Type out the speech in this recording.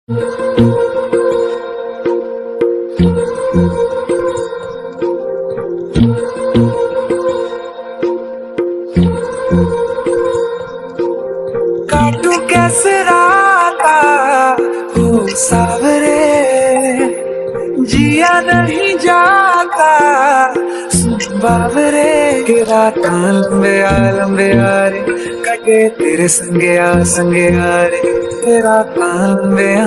काटू कैसे राता हो सावरे, जिया नहीं जाता सुन बावरे के राता लंबे आ रे कटे तेरे संगे आ रे, तेरा लंबे आ